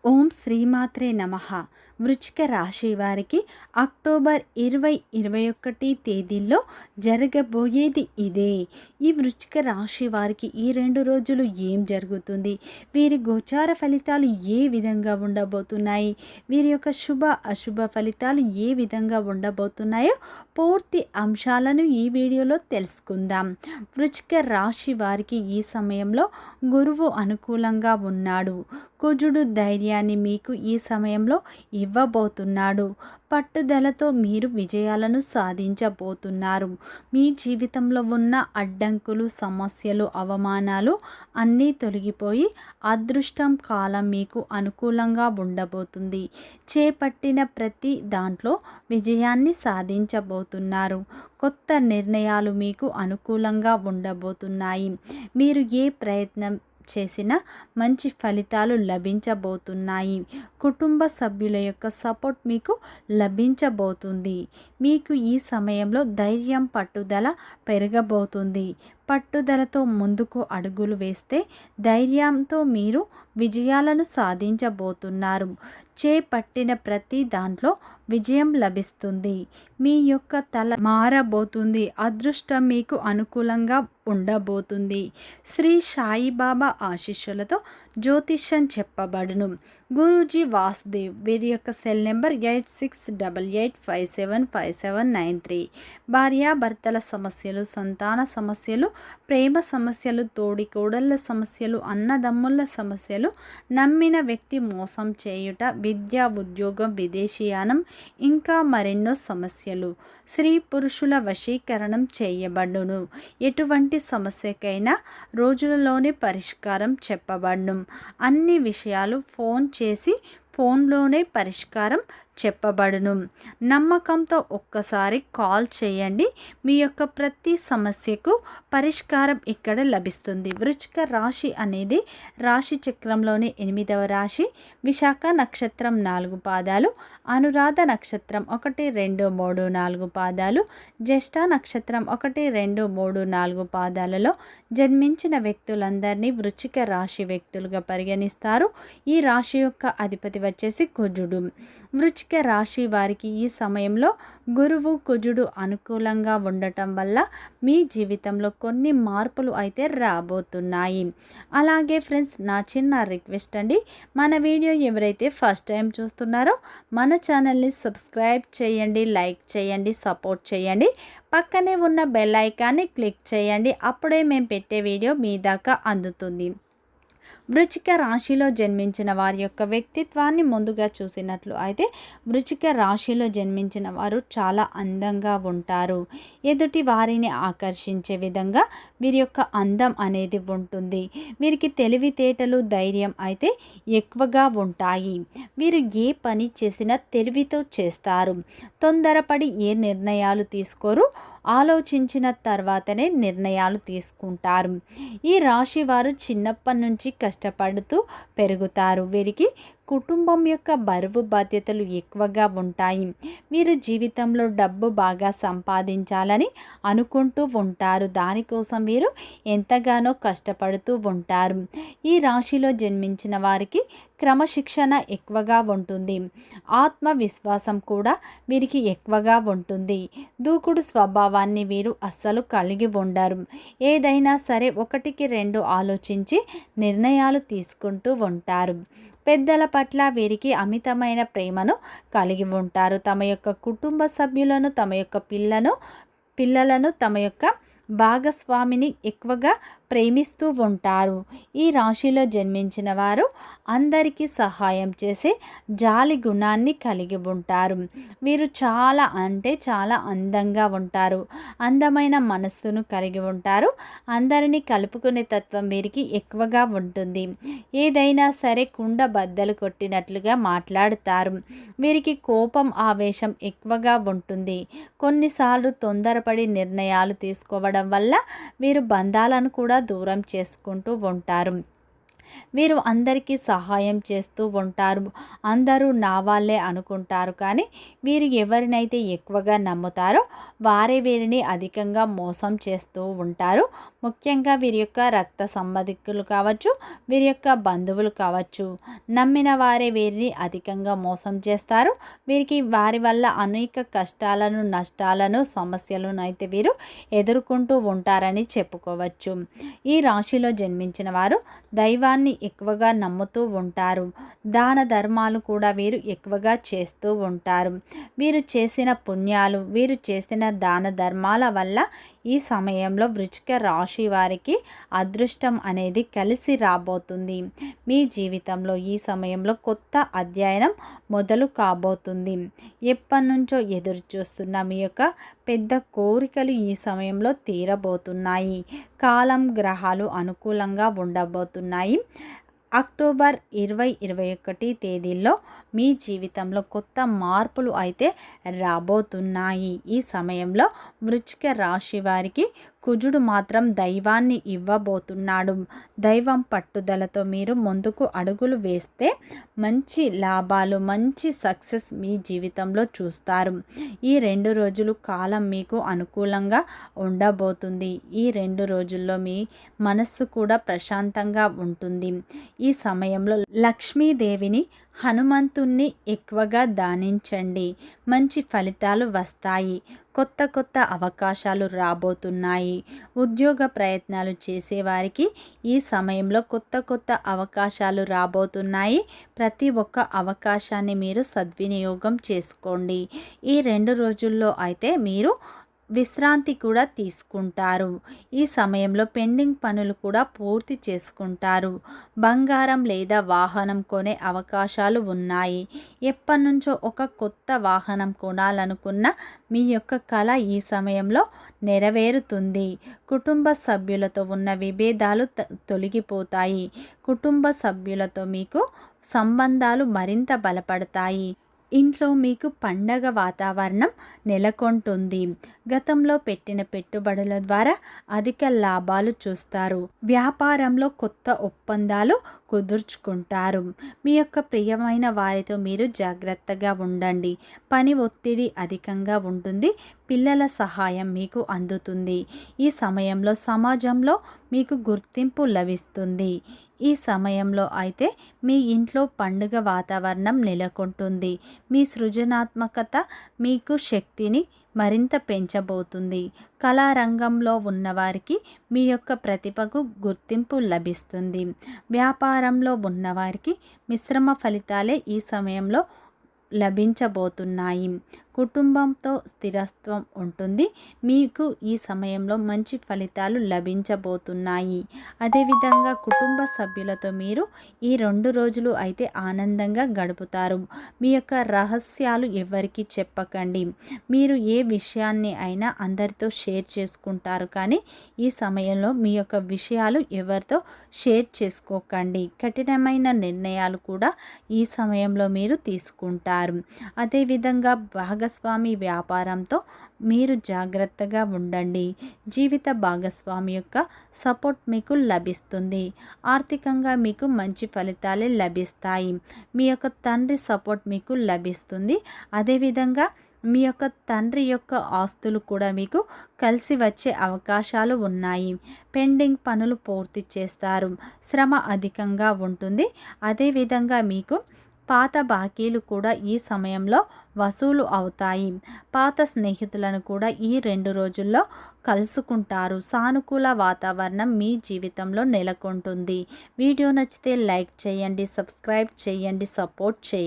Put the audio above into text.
ఓం శ్రీమాత్రే నమః. వృశ్చిక రాశి వారికి అక్టోబర్ 20, 21 తేదీల్లో జరగబోయేది ఇదే. ఈ వృశ్చిక రాశి వారికి ఈ 2 రోజులు ఏం జరుగుతుంది, వీరి గోచార ఫలితాలు ఏ విధంగా ఉండబోతున్నాయి, వీరి యొక్క శుభ అశుభ ఫలితాలు ఏ విధంగా ఉండబోతున్నాయో పూర్తి అంశాలను ఈ వీడియోలో తెలుసుకుందాం. వృశ్చిక రాశి వారికి ఈ సమయంలో గురువు అనుకూలంగా ఉన్నాడు. కుజుడు ధైర్యాన్ని మీకు ఈ సమయంలో ఇవ్వబోతున్నాడు. పట్టుదలతో మీరు విజయాలను సాధించబోతున్నారు. మీ జీవితంలో ఉన్న అడ్డంకులు, సమస్యలు, అవమానాలు అన్నీ తొలగిపోయి అదృష్టం కాలం మీకు అనుకూలంగా ఉండబోతుంది. చేపట్టిన ప్రతి దాంట్లో విజయాన్ని సాధించబోతున్నారు. కొత్త నిర్ణయాలు మీకు అనుకూలంగా ఉండబోతున్నాయి. మీరు ఏ ప్రయత్నం చేసిన మంచి ఫలితాలు లభించబోతున్నాయి. కుటుంబ సభ్యుల యొక్క సపోర్ట్ మీకు లభించబోతుంది. మీకు ఈ సమయంలో ధైర్యం, పట్టుదల పెరగబోతుంది. పట్టుదలతో ముందుకు అడుగులు వేస్తే ధైర్యంతో మీరు విజయాలను సాధించబోతున్నారు. చేపట్టిన ప్రతి దాంట్లో విజయం లభిస్తుంది. మీ యొక్క తల మారబోతుంది. అదృష్టం మీకు అనుకూలంగా ఉండబోతుంది. శ్రీ సాయిబాబా ఆశీస్సులతో జ్యోతిష్యం చెప్పబడును. గురూజీ వాసుదేవ్. వీరి యొక్క సెల్ నెంబర్ 8688575793. భార్యాభర్తల సమస్యలు, సంతాన సమస్యలు, ప్రేమ సమస్యలు, తోడికోడళ్ళ సమస్యలు, అన్నదమ్ముల సమస్యలు, నమ్మిన వ్యక్తి మోసం చేయుట, విద్య, ఉద్యోగం, విదేశీయానం, ఇంకా మరెన్నో సమస్యలు. స్త్రీ పురుషుల వశీకరణం చేయబడును. ఎటువంటి సమస్యకైనా రోజులలోనే పరిష్కారం చెప్పబడును. అన్ని విషయాలు ఫోన్ చేసి ఫోన్లోనే పరిష్కారం చెప్పబడును. నమ్మకంతో ఒక్కసారి కాల్ చేయండి. మీ యొక్క ప్రతి సమస్యకు పరిష్కారం ఇక్కడ లభిస్తుంది. వృశ్చిక రాశి అనేది రాశి చక్రంలోని 8వ రాశి. విశాఖ నక్షత్రం 4 పాదాలు, అనురాధ నక్షత్రం 1, 2, 3, 4 పాదాలు, జ్యేష్ఠ నక్షత్రం 1, 2, 3, 4 పాదాలలో జన్మించిన వ్యక్తులందరినీ వృశ్చిక రాశి వ్యక్తులుగా పరిగణిస్తారు. ఈ రాశి యొక్క అధిపతి వచ్చేసి కుజుడు. వృశ్చిక రాశి వారికి ఈ సమయంలో గురువు, కుజుడు అనుకూలంగా ఉండటం వల్ల మీ జీవితంలో కొన్ని మార్పులు అయితే రాబోతున్నాయి. అలాగే ఫ్రెండ్స్, నా చిన్న రిక్వెస్ట్ అండి, మన వీడియో ఎవరైతే ఫస్ట్ టైం చూస్తున్నారో మన ఛానల్ని సబ్స్క్రైబ్ చేయండి, లైక్ చేయండి, సపోర్ట్ చేయండి. పక్కనే ఉన్న బెల్ ఐకాన్ని క్లిక్ చేయండి. అప్పుడే మేము పెట్టే వీడియో మీ దాకా అందుతుంది. వృశ్చిక రాశిలో జన్మించిన వారి యొక్క వ్యక్తిత్వాన్ని ముందుగా చూసినట్లు అయితే వృశ్చిక రాశిలో జన్మించిన వారు చాలా అందంగా ఉంటారు. ఎదుటి వారిని ఆకర్షించే విధంగా వీరి యొక్క అందం అనేది ఉంటుంది. వీరికి తెలివితేటలు, ధైర్యం అయితే ఎక్కువగా ఉంటాయి. వీరు ఏ పని చేసినా తెలివితో చేస్తారు. తొందరపడి ఏ నిర్ణయాలు తీసుకోరు. ఆలోచించిన తర్వాతనే నిర్ణయాలు తీసుకుంటారు. ఈ రాశి వారు చిన్నప్పటి నుంచి కష్టపడుతూ పెరుగుతారు. వీరికి కుటుంబం యొక్క బరువు బాధ్యతలు ఎక్కువగా ఉంటాయి. వీరు జీవితంలో డబ్బు బాగా సంపాదించాలని అనుకుంటూ ఉంటారు. దానికోసం వీరు ఎంతగానో కష్టపడుతూ ఉంటారు. ఈ రాశిలో జన్మించిన వారికి క్రమశిక్షణ ఎక్కువగా ఉంటుంది. ఆత్మవిశ్వాసం కూడా వీరికి ఎక్కువగా ఉంటుంది. దూకుడు స్వభావాన్ని వీరు అస్సలు కలిగి ఉండరు. ఏదైనా సరే 1కి 2 ఆలోచించి నిర్ణయాలు తీసుకుంటూ ఉంటారు. పెద్దల పట్ల వీరికి అమితమైన ప్రేమను కలిగి ఉంటారు. తమ యొక్క కుటుంబ సభ్యులను, తమ యొక్క పిల్లలను, తమ యొక్క భాగస్వామిని ఎక్కువగా ప్రేమిస్తూ ఉంటారు. ఈ రాశిలో జన్మించిన వారు అందరికీ సహాయం చేసే జాలి గుణాన్ని కలిగి ఉంటారు. వీరు చాలా అందంగా ఉంటారు. అందమైన మనస్సును కలిగి ఉంటారు. అందరినీ కలుపుకునే తత్వం వీరికి ఎక్కువగా ఉంటుంది. ఏదైనా సరే కుండ బద్దలు కొట్టినట్లుగా మాట్లాడుతారు. వీరికి కోపం, ఆవేశం ఎక్కువగా ఉంటుంది. కొన్నిసార్లు తొందరపడి నిర్ణయాలు తీసుకోవడం వల్ల వీరు బంధాలను కూడా దూరం చేసుకుంటూ ఉంటారు. వీరు అందరికీ సహాయం చేస్తూ ఉంటారు. అందరూ నా వాళ్ళే అనుకుంటారు, కానీ వీరు ఎవరినైతే ఎక్కువగా నమ్ముతారో వారే వీరిని అధికంగా మోసం చేస్తూ ఉంటారు. ముఖ్యంగా వీరి యొక్క రక్త సంబంధికులు కావచ్చు, వీరి యొక్క బంధువులు కావచ్చు, నమ్మిన వారే వీరిని అధికంగా మోసం చేస్తారు. వీరికి వారి వల్ల అనేక కష్టాలను, నష్టాలను, సమస్యలను అయితే వీరు ఎదుర్కొంటూ ఉంటారని చెప్పుకోవచ్చు. ఈ రాశిలో జన్మించిన వారు దైవాన్ని ఎక్కువగా నమ్ముతూ ఉంటారు. దాన ధర్మాలు కూడా వీరు ఎక్కువగా చేస్తూ ఉంటారు. వీరు చేసిన పుణ్యాలు, వీరు చేసిన దాన ధర్మాల వల్ల ఈ సమయంలో వృశ్చిక రాశి వారికి అదృష్టం అనేది కలిసి రాబోతుంది. మీ జీవితంలో ఈ సమయంలో కొత్త అధ్యయనం మొదలు కాబోతుంది. ఎప్పటి నుంచో ఎదురు చూస్తున్న మీ యొక్క పెద్ద కోరికలు ఈ సమయంలో తీరబోతున్నాయి. కాలం, గ్రహాలు అనుకూలంగా ఉండబోతున్నాయి. అక్టోబర్ 20-21 తేదీల్లో మీ జీవితంలో కొత్త మార్పులు అయితే రాబోతున్నాయి. ఈ సమయంలో వృశ్చిక రాశి వారికి కుజుడు మాత్రం దైవాన్ని ఇవ్వబోతున్నాడు. దైవం పట్టుదలతో మీరు ముందుకు అడుగులు వేస్తే మంచి లాభాలు, మంచి సక్సెస్ మీ జీవితంలో చూస్తారు. ఈ 2 రోజులు కాలం మీకు అనుకూలంగా ఉండబోతుంది. ఈ 2 రోజుల్లో మీ మనస్సు కూడా ప్రశాంతంగా ఉంటుంది. ఈ సమయంలో లక్ష్మీదేవిని, హనుమంతుణ్ణి ఎక్కువగా దానించండి. మంచి ఫలితాలు వస్తాయి. కొత్త కొత్త అవకాశాలు రాబోతున్నాయి. ఉద్యోగ ప్రయత్నాలు చేసేవారికి ఈ సమయంలో కొత్త కొత్త అవకాశాలు రాబోతున్నాయి. ప్రతి ఒక్క అవకాశాన్ని మీరు సద్వినియోగం చేసుకోండి. ఈ 2 రోజుల్లో అయితే మీరు విశ్రాంతి కూడా తీసుకుంటారు. ఈ సమయంలో పెండింగ్ పనులు కూడా పూర్తి చేసుకుంటారు. బంగారం లేదా వాహనం కొనే అవకాశాలు ఉన్నాయి. ఎప్పటి నుంచో ఒక కొత్త వాహనం కొనాలనుకున్న మీ యొక్క కళ ఈ సమయంలో నెరవేరుతుంది. కుటుంబ సభ్యులతో ఉన్న విభేదాలు తొలగిపోతాయి. కుటుంబ సభ్యులతో మీకు సంబంధాలు మరింత బలపడతాయి. ఇంట్లో మీకు పండగ వాతావరణం నెలకొంటుంది. గతంలో పెట్టిన పెట్టుబడుల ద్వారా అధిక లాభాలు చూస్తారు. వ్యాపారంలో కొత్త ఒప్పందాలు కుదుర్చుకుంటారు. మీ యొక్క ప్రియమైన వారితో మీరు జాగ్రత్తగా ఉండండి. పని ఒత్తిడి అధికంగా ఉంటుంది. పిల్లల సహాయం మీకు అందుతుంది. ఈ సమయంలో సమాజంలో మీకు గుర్తింపు లభిస్తుంది. ఈ సమయంలో అయితే మీ ఇంట్లో పండుగ వాతావరణం నెలకొంటుంది. మీ సృజనాత్మకత మీకు శక్తిని మరింత పెంచబోతుంది. కళారంగంలో ఉన్నవారికి మీ యొక్క ప్రతిభకు గుర్తింపు లభిస్తుంది. వ్యాపారంలో ఉన్నవారికి మిశ్రమ ఫలితాలే ఈ సమయంలో లభించబోతున్నాయి. కుటుంబంతో స్థిరత్వం ఉంటుంది. మీకు ఈ సమయంలో మంచి ఫలితాలు లభించబోతున్నాయి. అదేవిధంగా కుటుంబ సభ్యులతో మీరు ఈ 2 రోజులు అయితే ఆనందంగా గడుపుతారు. మీ యొక్క రహస్యాలు ఎవరికి చెప్పకండి. మీరు ఏ విషయాన్ని అయినా అందరితో షేర్ చేసుకుంటారు, కానీ ఈ సమయంలో మీ యొక్క విషయాలు ఎవరితో షేర్ చేసుకోకండి. కఠినమైన నిర్ణయాలు కూడా ఈ సమయంలో మీరు తీసుకుంటారు. అదేవిధంగా భాగస్వామి వ్యాపారంతో మీరు జాగ్రత్తగా ఉండండి. జీవిత భాగస్వామి యొక్క సపోర్ట్ మీకు లభిస్తుంది. ఆర్థికంగా మీకు మంచి ఫలితాలే లభిస్తాయి. మీ యొక్క తండ్రి సపోర్ట్ మీకు లభిస్తుంది. అదేవిధంగా మీ యొక్క తండ్రి యొక్క ఆస్తులు కూడా మీకు కలిసి వచ్చే అవకాశాలు ఉన్నాయి. పెండింగ్ పనులు పూర్తి చేస్తారు. శ్రమ అధికంగా ఉంటుంది. అదేవిధంగా మీకు పాత బాకీలు కూడా ఈ సమయంలో వసూలు అవుతాయి. పాత స్నేహితులను కూడా ఈ 2 రోజుల్లో కలుసుకుంటారు. సానుకూల వాతావరణం మీ జీవితంలో నెలకొంటుంది. వీడియో నచ్చితే లైక్ చేయండి, సబ్స్క్రైబ్ చేయండి, సపోర్ట్ చేయండి.